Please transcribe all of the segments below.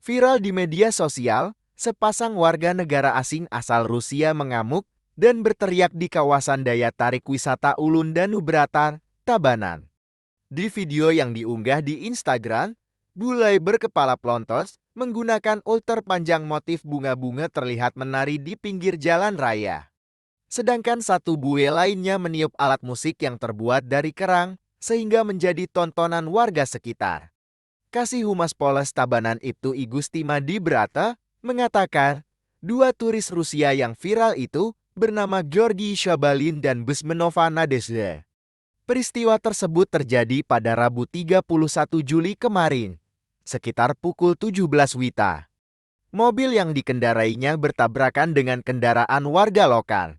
Viral di media sosial, sepasang warga negara asing asal Rusia mengamuk dan berteriak di kawasan daya tarik wisata Ulun Danau Bratar, Tabanan. Di video yang diunggah di Instagram, bule berkepala plontos menggunakan ulter panjang motif bunga-bunga terlihat menari di pinggir jalan raya. Sedangkan satu bule lainnya meniup alat musik yang terbuat dari kerang sehingga menjadi tontonan warga sekitar. Kasih Humas Polres Tabanan Ibtu Igusti Madi Brata mengatakan, dua turis Rusia yang viral itu bernama Georgi Shabalin dan Bezmenova Nadezhda. Peristiwa tersebut terjadi pada Rabu 31 Juli kemarin, sekitar pukul 17 WITA. Mobil yang dikendarainya bertabrakan dengan kendaraan warga lokal.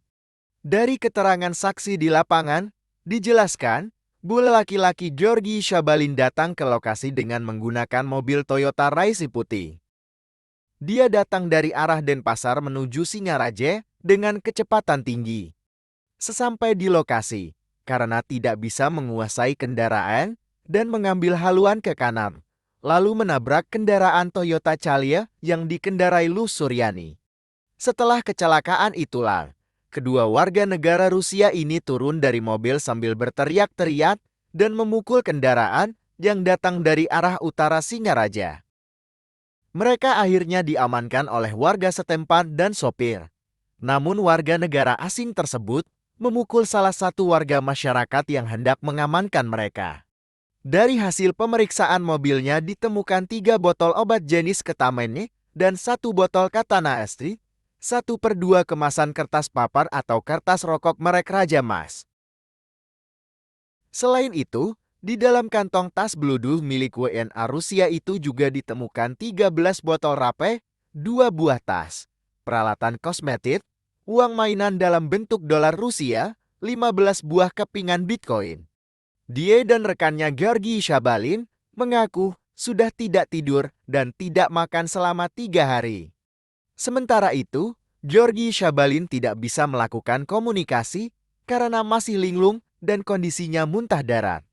Dari keterangan saksi di lapangan, dijelaskan, bule laki-laki Georgi Shabalin datang ke lokasi dengan menggunakan mobil Toyota Raisi putih. Dia datang dari arah Denpasar menuju Singaraja dengan kecepatan tinggi. Sesampai di lokasi, karena tidak bisa menguasai kendaraan dan mengambil haluan ke kanan, lalu menabrak kendaraan Toyota Calya yang dikendarai Lu Suryani. Setelah kecelakaan itulah, kedua warga negara Rusia ini turun dari mobil sambil berteriak-teriak dan memukul kendaraan yang datang dari arah utara Singaraja. Mereka akhirnya diamankan oleh warga setempat dan sopir. Namun warga negara asing tersebut memukul salah satu warga masyarakat yang hendak mengamankan mereka. Dari hasil pemeriksaan mobilnya ditemukan 3 botol obat jenis ketamine dan 1 botol Katana Estri, 1/2 kemasan kertas papar atau kertas rokok merek Raja Mas. Selain itu, di dalam kantong tas beluduh milik WNA Rusia itu juga ditemukan 13 botol rape, 2 buah tas, peralatan kosmetik, uang mainan dalam bentuk dolar Rusia, 15 buah kepingan Bitcoin. Dia dan rekannya Georgi Shabalin mengaku sudah tidak tidur dan tidak makan selama 3 hari. Sementara itu, Georgi Shabalin tidak bisa melakukan komunikasi karena masih linglung dan kondisinya muntah darah.